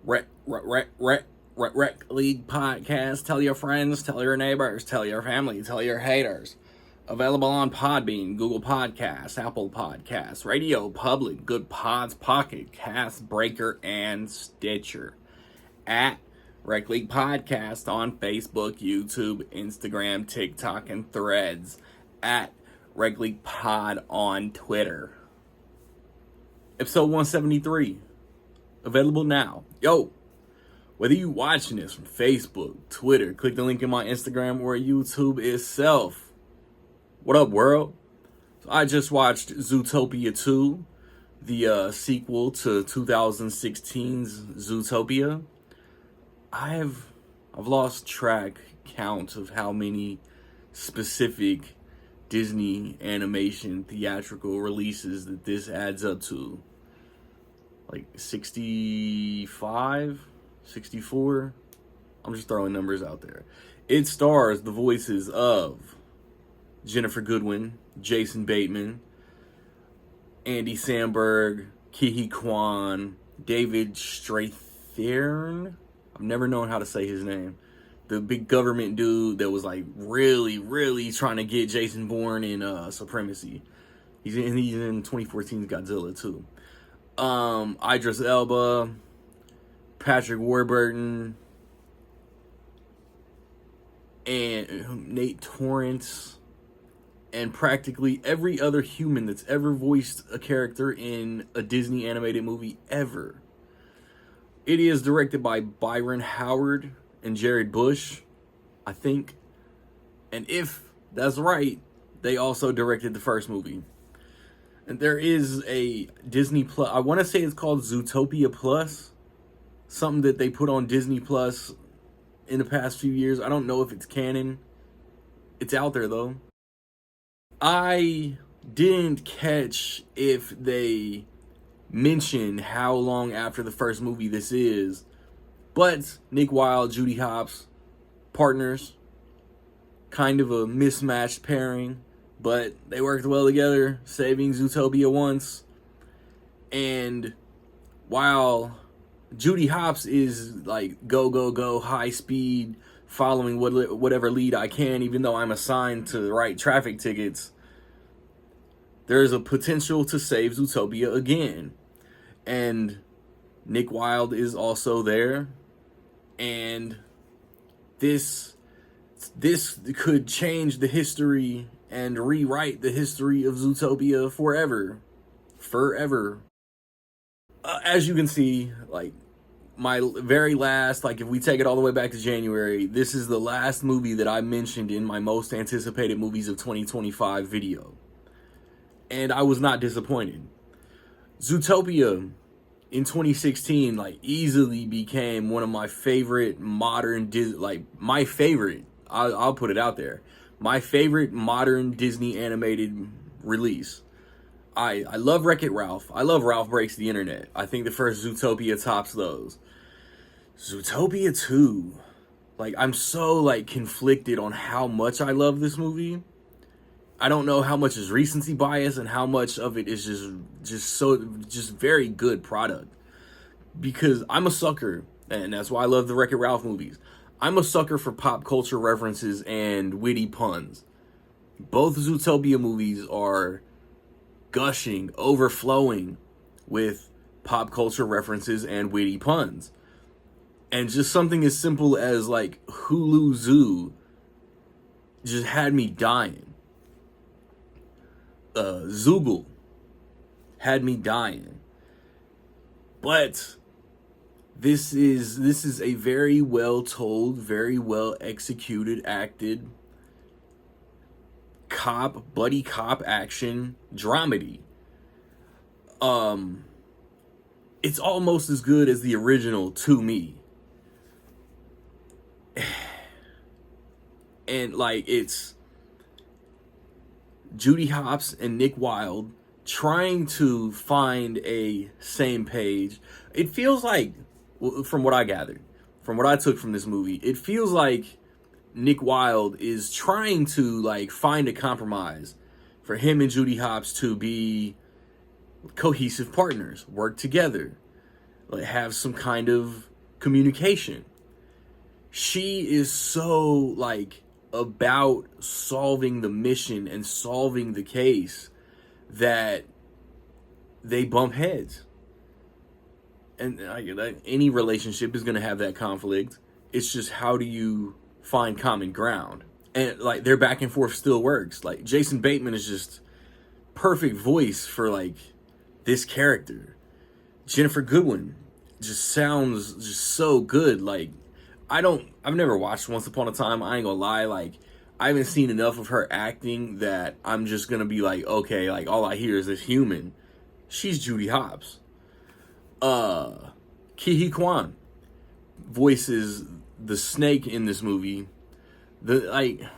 Rec League podcast. Tell your friends, tell your neighbors, tell your family, tell your haters. Available on Podbean, Google Podcasts, Apple Podcasts, Radio Public, Good Pods, Pocket Cast, Breaker, and Stitcher. At Rec League Podcast on Facebook, YouTube, Instagram, TikTok, and Threads. At Rec League Pod on Twitter. Episode 173. Available now. Yo, whether you watching this from Facebook, Twitter, click the link in my Instagram or YouTube itself. What up, world? So I just watched Zootopia 2, the sequel to 2016's Zootopia. I've lost count of how many specific Disney animation theatrical releases that this adds up to. Like 65, 64. I'm just throwing numbers out there. It stars the voices of Jennifer Goodwin, Jason Bateman, Andy Samberg, Ke Quan, David Strathairn. I've never known how to say his name. The big government dude that was like really trying to get Jason Bourne in Supremacy. He's in 2014's Godzilla too. Idris Elba, Patrick Warburton, and Nate Torrance, and practically every other human that's ever voiced a character in a Disney animated movie ever. It is directed by Byron Howard and Jared Bush, I think. And if that's right, they also directed the first movie. And there is a Disney Plus, I want to say it's called Zootopia Plus, something that they put on Disney Plus in the past few years. I don't know if it's canon. It's out there though. I didn't catch if they mention how long after the first movie this is, but Nick Wilde, Judy Hopps, partners, kind of a mismatched pairing. But they worked well together, saving Zootopia once. And while Judy Hopps is like go, high speed, following whatever lead I can, even though I'm assigned to write traffic tickets, there's a potential to save Zootopia again. And Nick Wilde is also there. And this could change the history and rewrite the history of Zootopia forever. As you can see, like, my very last, like, if we take it all the way back to January, this is the last movie that I mentioned in my most anticipated movies of 2025 video. And I was not disappointed. Zootopia in 2016, like, easily became one of my favorite modern my favorite, I'll put it out there, my favorite modern Disney animated release. I love Wreck-It Ralph. I love Ralph Breaks the Internet. I think the first Zootopia tops those. Zootopia 2. Like, I'm so, like, conflicted on how much I love this movie. I don't know how much is recency bias and how much of it is just very good product. Because I'm a sucker, and that's why I love the Wreck-It Ralph movies. I'm a sucker for pop culture references and witty puns. Both Zootopia movies are gushing, overflowing with pop culture references and witty puns. And just something as simple as, like, Hulu Zoo just had me dying. Zoogle had me dying. But this is a very well told, very well executed, acted buddy cop action dramedy. It's almost as good as the original to me. And, like, it's Judy Hopps and Nick Wilde trying to find a same page. It feels like, from what I gathered, from what I took from this movie, it feels like Nick Wilde is trying to, like, find a compromise for him and Judy Hopps to be cohesive partners, work together, like, have some kind of communication. She is so like about solving the mission and solving the case that they bump heads. And any relationship is going to have that conflict. It's just, how do you find common ground? And like, their back and forth still works. Like, Jason Bateman is just perfect voice for like this character. Jennifer Goodwin just sounds just so good. Like, I've never watched Once Upon a Time. I ain't gonna lie. Like, I haven't seen enough of her acting that I'm just gonna be like, okay, like, all I hear is this human. She's Judy Hopps. Ki Kwan voices the snake in this movie. The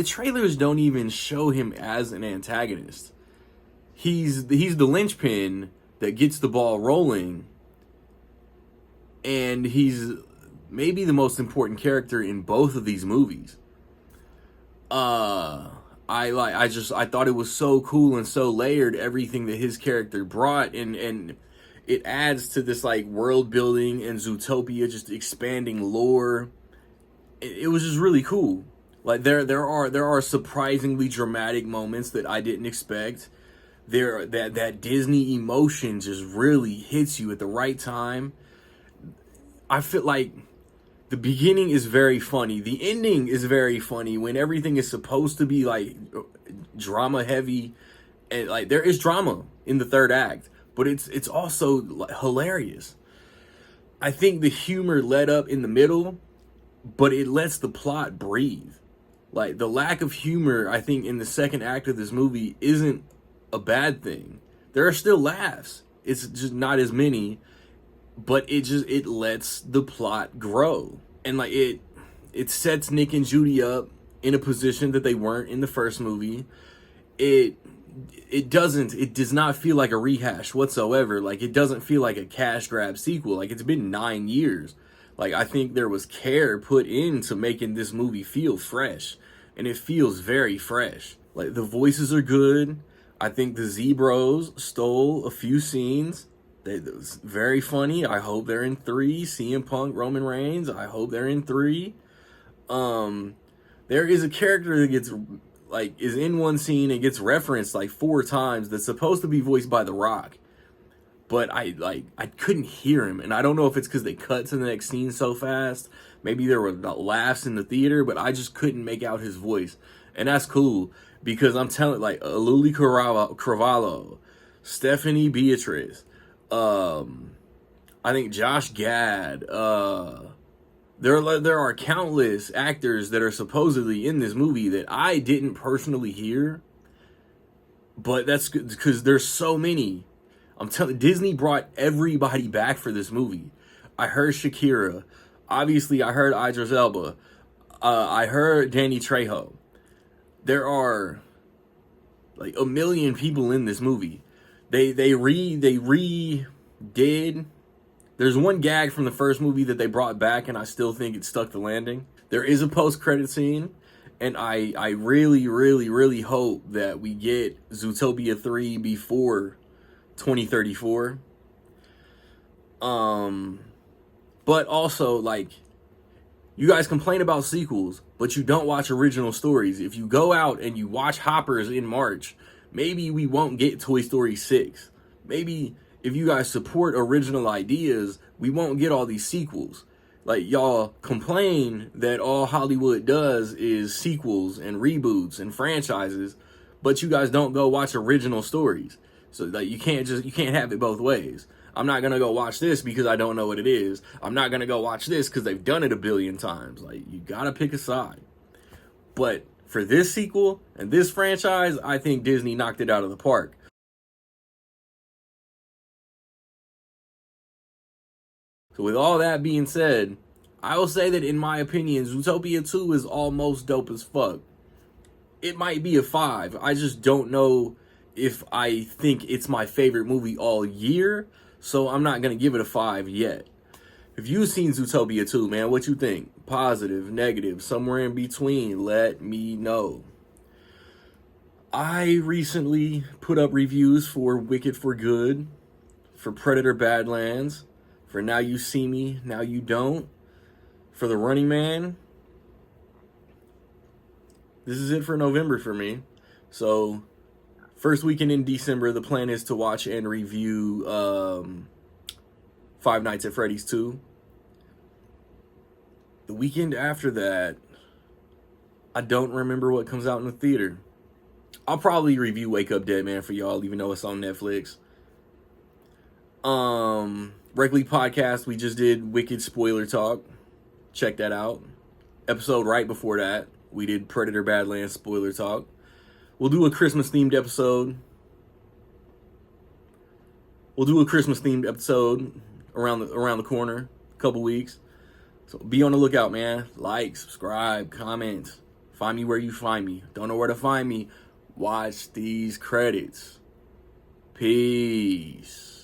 trailers don't even show him as an antagonist. He's the linchpin that gets the ball rolling, and he's maybe the most important character in both of these movies. I thought it was so cool and so layered, everything that his character brought, and it adds to this like world building and Zootopia just expanding lore. It was just really cool. Like, there are surprisingly dramatic moments that I didn't expect. That Disney emotion just really hits you at the right time. I feel like the beginning is very funny. The ending is very funny when everything is supposed to be like drama heavy, and like there is drama in the third act, but it's also like hilarious. I think the humor let up in the middle, but it lets the plot breathe. Like, the lack of humor, I think, in the second act of this movie isn't a bad thing. There are still laughs. It's just not as many, but it lets the plot grow. And like, it sets Nick and Judy up in a position that they weren't in the first movie. It does not feel like a rehash whatsoever. Like, it doesn't feel like a cash grab sequel. Like, it's been 9 years. Like, I think there was care put into making this movie feel fresh, and it feels very fresh. Like, the voices are good. I think the Z-Bros stole a few scenes. It was very funny. I hope they're in 3. CM Punk, Roman Reigns, I hope they're in 3. There is a character that gets, like, is in one scene and gets referenced like 4 times that's supposed to be voiced by The Rock. But I couldn't hear him, and I don't know if it's because they cut to the next scene so fast. Maybe there were laughs in the theater, but I just couldn't make out his voice, and that's cool because I'm telling, like, Luli Cravalho, Stephanie Beatrice, I think Josh Gad. There are countless actors that are supposedly in this movie that I didn't personally hear, but that's because there's so many. I'm telling, Disney brought everybody back for this movie. I heard Shakira. Obviously, I heard Idris Elba. I heard Danny Trejo. There are like a million people in this movie. They redid. There's one gag from the first movie that they brought back, and I still think it stuck the landing. There is a post-credit scene, and I really, really, really hope that we get Zootopia 3 before 2034. But also, like, you guys complain about sequels, but you don't watch original stories. If you go out and you watch Hoppers in March, maybe we won't get Toy Story 6. Maybe if you guys support original ideas, we won't get all these sequels. Like, y'all complain that all Hollywood does is sequels and reboots and franchises, but you guys don't go watch original stories. So, like, you can't have it both ways. I'm not gonna go watch this because I don't know what it is. I'm not gonna go watch this because they've done it a billion times. Like, you gotta pick a side. But for this sequel and this franchise, I think Disney knocked it out of the park. So with all that being said, I will say that in my opinion, Zootopia 2 is almost dope as fuck. It might be a 5. I just don't know if I think it's my favorite movie all year, so I'm not going to give it a 5 yet. If you've seen Zootopia 2, man, what you think? Positive, negative, somewhere in between, let me know. I recently put up reviews for Wicked for Good for Predator Badlands, for Now You See Me, Now You Don't, for The Running Man. This is it for November for me. So, first weekend in December, the plan is to watch and review Five Nights at Freddy's 2. The weekend after that, I don't remember what comes out in the theater. I'll probably review Wake Up Dead Man for y'all, even though it's on Netflix. Regularly podcast, we just did Wicked Spoiler Talk. Check that out. Episode right before that, we did Predator Badlands Spoiler Talk. We'll do a Christmas themed episode. Around the corner, a couple weeks. So be on the lookout, man. Like, subscribe, comment. Find me where you find me. Don't know where to find me? Watch these credits. Peace.